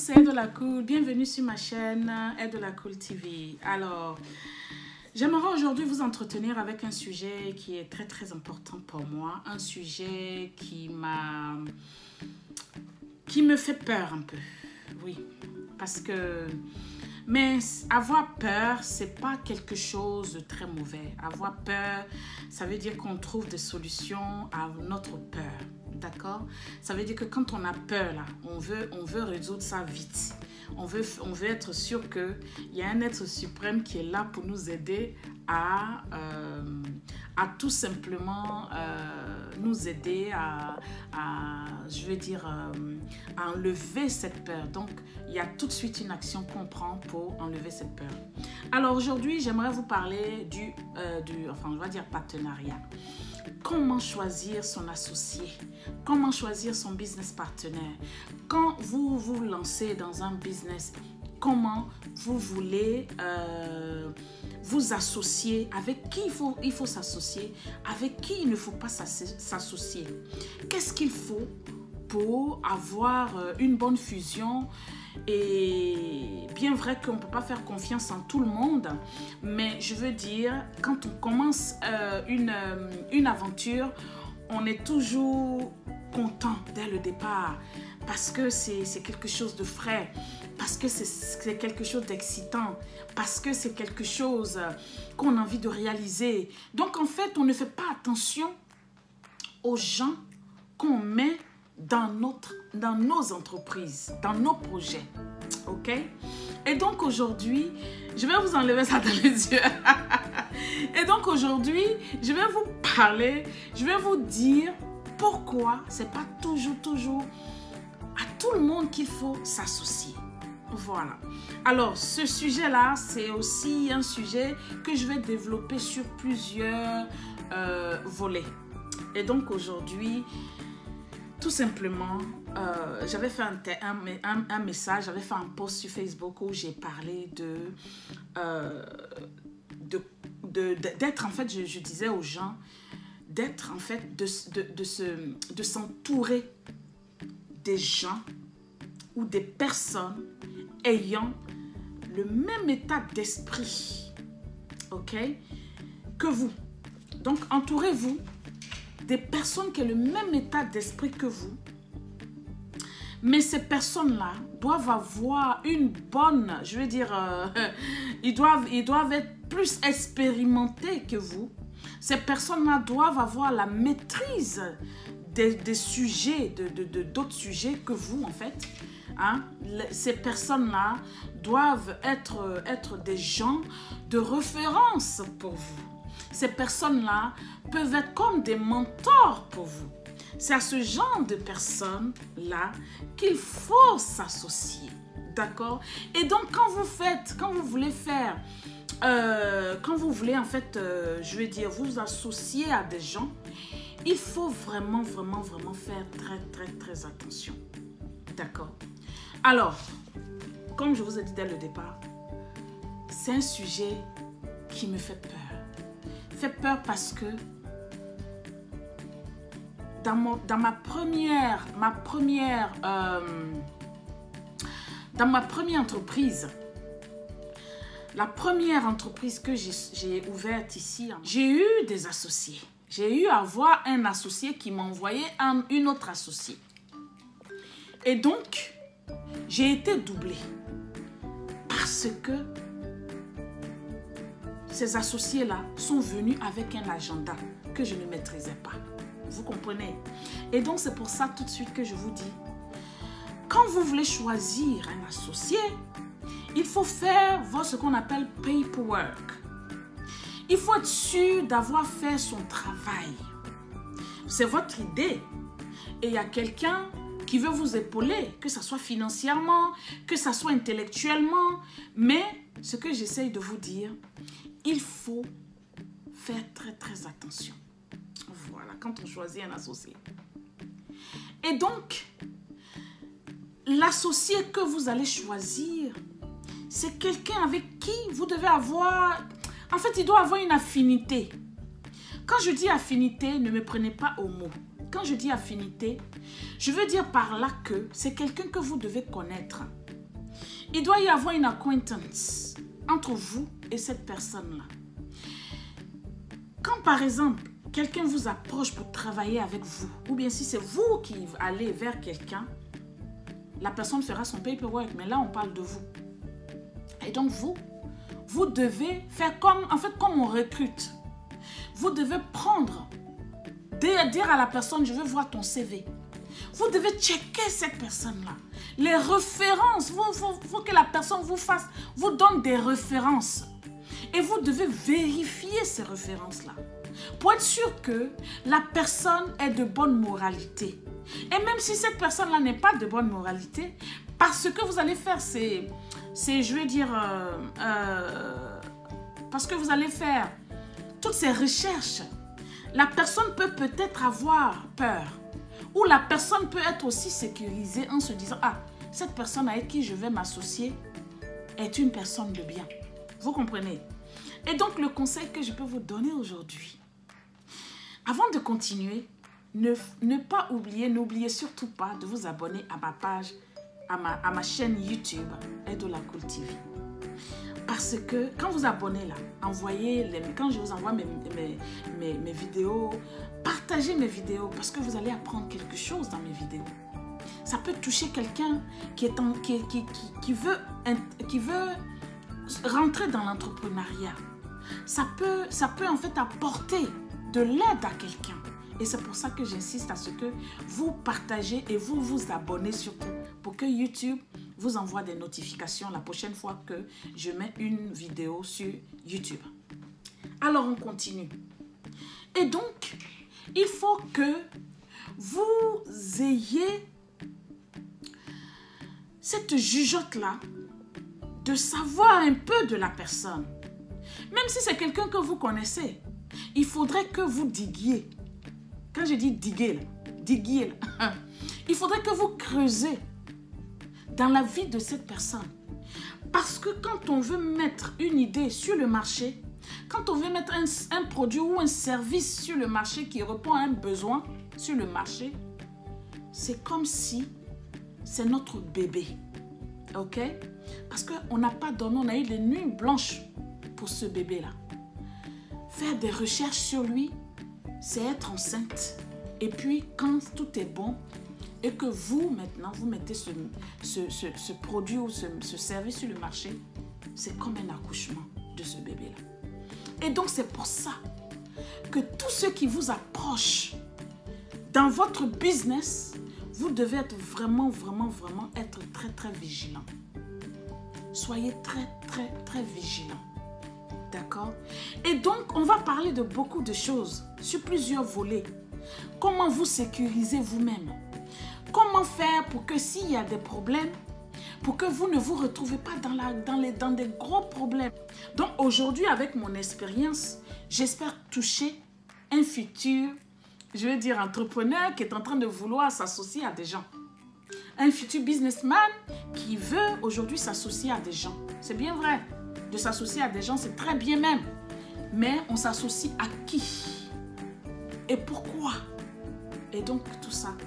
c'est Aide de la Cool. Bienvenue sur ma chaîne Aide de la Cool TV. Alors, j'aimerais aujourd'hui vous entretenir avec un sujet qui est très important pour moi. Un sujet qui me fait peur un peu. Oui, parce que... Mais avoir peur, c'est pas quelque chose de très mauvais. Avoir peur, ça veut dire qu'on trouve des solutions à notre peur. D'accord? Ça veut dire que quand on a peur, là, on veut résoudre ça vite. On veut être sûr qu'il y a un être suprême qui est là pour nous aider à tout simplement nous aider à enlever cette peur. Donc, il y a tout de suite une action qu'on prend pour enlever cette peur. Alors, aujourd'hui, j'aimerais vous parler on va dire partenariat. Comment choisir son associé? Comment choisir son business partenaire? Quand vous vous lancez dans un business, comment vous voulez vous associer? Avec qui il faut s'associer? Avec qui il ne faut pas s'associer? Qu'est-ce qu'il faut pour avoir une bonne fusion? Et bien vrai qu'on ne peut pas faire confiance en tout le monde, mais je veux dire, quand on commence une aventure, on est toujours content dès le départ parce que c'est quelque chose de frais, parce que c'est quelque chose d'excitant, parce que c'est quelque chose qu'on a envie de réaliser. Donc en fait, on ne fait pas attention aux gens qu'on met dans nos entreprises, dans nos projets, ok? Et donc aujourd'hui, je vais vous enlever ça dans les yeux. Et donc aujourd'hui, je vais vous parler, je vais vous dire pourquoi c'est pas toujours à tout le monde qu'il faut s'associer. Voilà. Alors, ce sujet-là, c'est aussi un sujet que je vais développer sur plusieurs volets. Et donc aujourd'hui, tout simplement, j'avais fait un message, j'avais fait un post sur Facebook où j'ai parlé d'être, en fait, je disais aux gens, d'être, en fait, de s'entourer des gens ou des personnes ayant le même état d'esprit, ok, que vous. Donc, entourez-vous des personnes qui ont le même état d'esprit que vous. Mais ces personnes-là doivent avoir une bonne, je veux dire, ils doivent être plus expérimentés que vous. Ces personnes-là doivent avoir la maîtrise des sujets, d'autres sujets que vous, en fait. Hein? Ces personnes-là doivent être des gens de référence pour vous. Ces personnes-là peuvent être comme des mentors pour vous. C'est à ce genre de personnes-là qu'il faut s'associer. D'accord? Et donc, quand vous voulez en fait, je veux dire, vous associer à des gens, il faut vraiment faire très attention. D'accord? Alors, comme je vous ai dit dès le départ, c'est un sujet qui me fait peur. Fait peur parce que dans ma première entreprise, la première entreprise que j'ai ouverte ici, j'ai eu des associés. J'ai eu à avoir un associé qui m'a envoyé une autre associée. Et donc, j'ai été doublée parce que ces associés-là sont venus avec un agenda que je ne maîtrisais pas. Vous comprenez? Et donc, c'est pour ça tout de suite que je vous dis, quand vous voulez choisir un associé, il faut faire ce qu'on appelle paperwork. Il faut être sûr d'avoir fait son travail. C'est votre idée. Et il y a quelqu'un qui veut vous épauler, que ce soit financièrement, que ce soit intellectuellement. Mais ce que j'essaye de vous dire, il faut faire très attention. Voilà, quand on choisit un associé. Et donc, l'associé que vous allez choisir, c'est quelqu'un avec qui vous devez avoir... En fait, il doit avoir une affinité. Quand je dis affinité, ne me prenez pas au mot. Quand je dis affinité, je veux dire par là que c'est quelqu'un que vous devez connaître. Il doit y avoir une acquaintance entre vous et cette personne-là. Quand par exemple, quelqu'un vous approche pour travailler avec vous, ou bien si c'est vous qui allez vers quelqu'un, la personne fera son paperwork, mais là on parle de vous. Et donc vous devez faire comme on recrute. Vous devez dire à la personne, je veux voir ton CV. Vous devez checker cette personne-là. Les références, faut que la personne vous donne des références. Et vous devez vérifier ces références-là pour être sûr que la personne est de bonne moralité. Et même si cette personne-là n'est pas de bonne moralité, parce que vous allez faire parce que vous allez faire toutes ces recherches, la personne peut-être avoir peur. Ou la personne peut être aussi sécurisée en se disant, ah, cette personne avec qui je vais m'associer est une personne de bien. Vous comprenez? Et donc, le conseil que je peux vous donner aujourd'hui, avant de continuer, ne pas oublier, n'oubliez surtout pas de vous abonner à ma page, à ma chaîne YouTube Edola Cool TV. Parce que quand vous abonnez là, quand je vous envoie mes vidéos, partagez mes vidéos parce que vous allez apprendre quelque chose dans mes vidéos. Ça peut toucher quelqu'un qui veut rentrer dans l'entrepreneuriat. Ça peut en fait apporter de l'aide à quelqu'un. Et c'est pour ça que j'insiste à ce que vous partagez et vous vous abonnez surtout pour que YouTube vous envoie des notifications la prochaine fois que je mets une vidéo sur YouTube. Alors, on continue. Et donc, il faut que vous ayez cette jugeote-là de savoir un peu de la personne. Même si c'est quelqu'un que vous connaissez, il faudrait que vous diguiez. Quand je dis diguer, il faudrait que vous creusez dans la vie de cette personne. Parce que quand on veut mettre une idée sur le marché, quand on veut mettre un produit ou un service sur le marché qui répond à un besoin sur le marché, c'est comme si c'est notre bébé. Ok? Parce qu'on n'a pas dormi, on a eu les nuits blanches pour ce bébé-là. Faire des recherches sur lui, c'est être enceinte. Et puis, quand tout est bon, et que vous, maintenant, vous mettez ce produit ou ce service sur le marché, c'est comme un accouchement de ce bébé-là. Et donc, c'est pour ça que tous ceux qui vous approchent dans votre business, vous devez être vraiment être très vigilant. Soyez très vigilant. D'accord? Et donc, on va parler de beaucoup de choses sur plusieurs volets. Comment vous sécuriser vous-même? Comment faire pour que s'il y a des problèmes, pour que vous ne vous retrouvez pas dans des gros problèmes? Donc, aujourd'hui, avec mon expérience, j'espère toucher un futur, je veux dire, entrepreneur qui est en train de vouloir s'associer à des gens. Un futur businessman qui veut aujourd'hui s'associer à des gens. C'est bien vrai. De s'associer à des gens, c'est très bien même. Mais on s'associe à qui? Et pourquoi? Et donc, tout ça,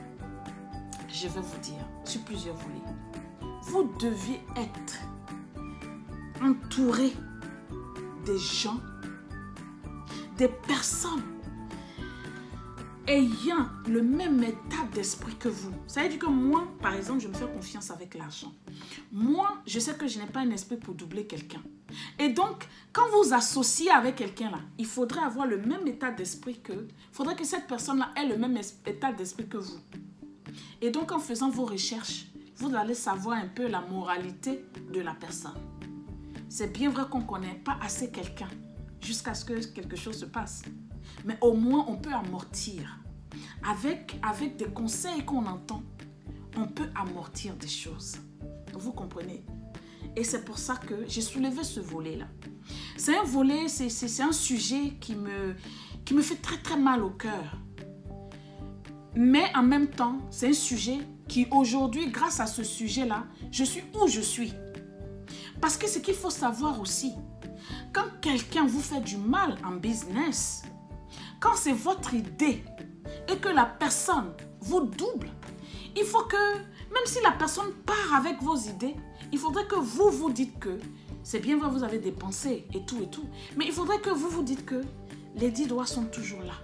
je vais vous dire sur plusieurs volets. Vous devez être entouré des gens, des personnes ayant le même état d'esprit que vous. Ça veut dire que moi, par exemple, je me fais confiance avec l'argent. Moi, je sais que je n'ai pas un esprit pour doubler quelqu'un. Et donc, quand vous associez avec quelqu'un là, il faudrait avoir le même état d'esprit que... Il faudrait que cette personne-là ait le même état d'esprit que vous. Et donc, en faisant vos recherches, vous allez savoir un peu la moralité de la personne. C'est bien vrai qu'on ne connaît pas assez quelqu'un jusqu'à ce que quelque chose se passe. Mais au moins, on peut amortir. Avec des conseils qu'on entend, on peut amortir des choses. Vous comprenez? Et c'est pour ça que j'ai soulevé ce volet-là. C'est un volet, c'est un sujet qui me fait très mal au cœur. Mais en même temps, c'est un sujet qui aujourd'hui, grâce à ce sujet-là, je suis où je suis. Parce que ce qu'il faut savoir aussi, quand quelqu'un vous fait du mal en business, quand c'est votre idée et que la personne vous double, il faut que, même si la personne part avec vos idées, Il faudrait que vous vous dites que, c'est bien vrai, vous avez des pensées et tout, mais il faudrait que vous vous dites que les 10 doigts sont toujours là.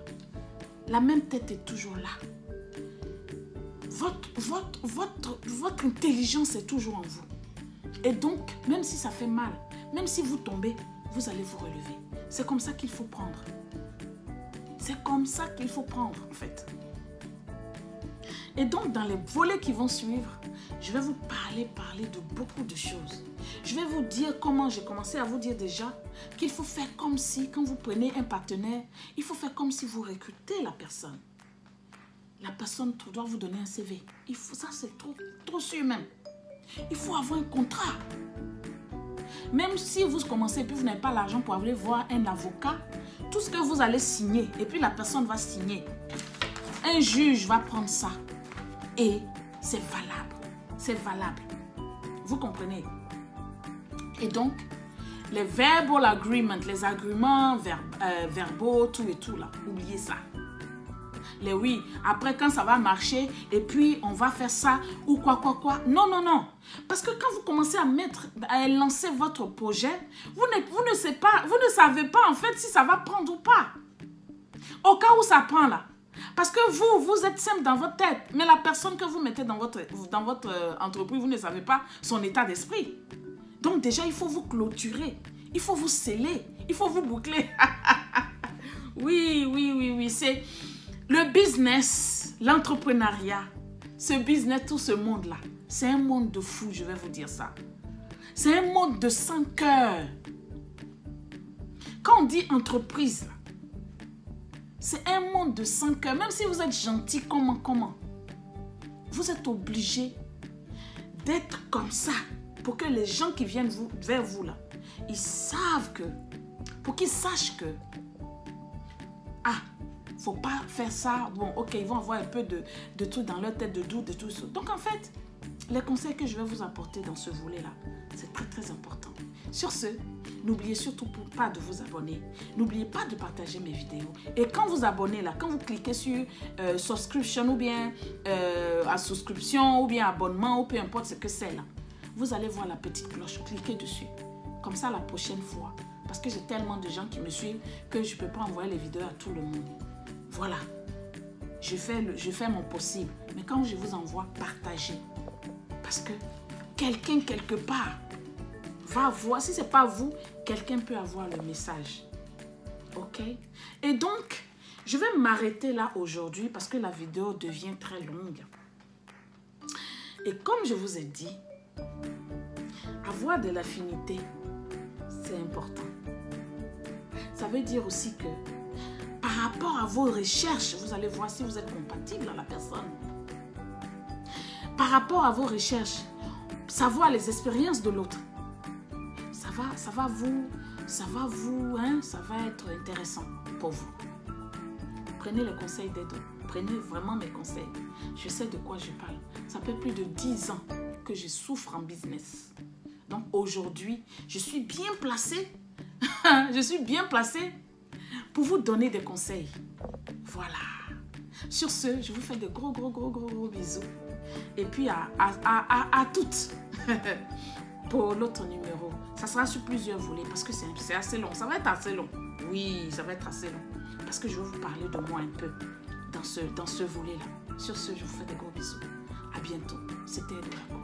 La même tête est toujours là. Votre intelligence est toujours en vous. Et donc, même si ça fait mal, même si vous tombez, vous allez vous relever. C'est comme ça qu'il faut prendre. C'est comme ça qu'il faut prendre, en fait. Et donc, dans les volets qui vont suivre, je vais vous parler de beaucoup de choses. Je vais vous dire comment j'ai commencé à vous dire déjà qu'il faut faire comme si, quand vous prenez un partenaire, il faut faire comme si vous recrutez la personne. La personne doit vous donner un CV. Ça, c'est trop sûr même. Il faut avoir un contrat. Même si vous commencez et puis vous n'avez pas l'argent pour aller voir un avocat, tout ce que vous allez signer, et puis la personne va signer. Un juge va prendre ça. Et c'est valable. C'est valable. Vous comprenez? Et donc, les verbal agreements, les agréments verbaux, tout et tout là, oubliez ça. Les oui, après quand ça va marcher, et puis on va faire ça, ou quoi. Non. Parce que quand vous commencez à lancer votre projet, vous ne savez pas en fait si ça va prendre ou pas. Au cas où ça prend là. Parce que vous êtes simple dans votre tête, mais la personne que vous mettez dans votre entreprise, vous ne savez pas son état d'esprit. Donc déjà, il faut vous clôturer, il faut vous sceller, il faut vous boucler. Oui, c'est le business, l'entrepreneuriat, ce business, tout ce monde-là. C'est un monde de fou, je vais vous dire ça. C'est un monde de 100 cœurs. Quand on dit entreprise, c'est un monde de 100 cœurs. Même si vous êtes gentil, comment? Vous êtes obligé d'être comme ça pour que les gens qui viennent vers vous, là, ils savent que, pour qu'ils sachent que, faut pas faire ça. Bon, ok, ils vont avoir un peu de tout dans leur tête, de doute, de tout ça. Donc, en fait, les conseils que je vais vous apporter dans ce volet-là, c'est très important. Sur ce, n'oubliez surtout pas de vous abonner. N'oubliez pas de partager mes vidéos. Et quand vous abonnez là, quand vous cliquez sur subscription ou bien à souscription ou bien abonnement ou peu importe ce que c'est là, vous allez voir la petite cloche, cliquez dessus. Comme ça, la prochaine fois, parce que j'ai tellement de gens qui me suivent que je ne peux pas envoyer les vidéos à tout le monde. Voilà, je fais mon possible. Mais quand je vous envoie, partagez. Parce que quelqu'un quelque part va voir, si ce n'est pas vous, quelqu'un peut avoir le message. Ok? Et donc, je vais m'arrêter là aujourd'hui parce que la vidéo devient très longue. Et comme je vous ai dit, avoir de l'affinité, c'est important. Ça veut dire aussi que par rapport à vos recherches, vous allez voir si vous êtes compatible à la personne. Par rapport à vos recherches, savoir les expériences de l'autre, ça va être intéressant pour vous. Prenez les conseils des deux. Prenez vraiment mes conseils. Je sais de quoi je parle. Ça fait plus de 10 ans que je souffre en business. Donc aujourd'hui, je suis bien placée. Je suis bien placée pour vous donner des conseils. Voilà. Sur ce, je vous fais de gros bisous. Et puis à toutes pour l'autre numéro. Ça sera sur plusieurs volets parce que c'est assez long. Ça va être assez long. Oui, ça va être assez long. Parce que je vais vous parler de moi un peu dans ce volet-là. Sur ce, je vous fais de gros bisous. À bientôt. C'était Edo Lacour.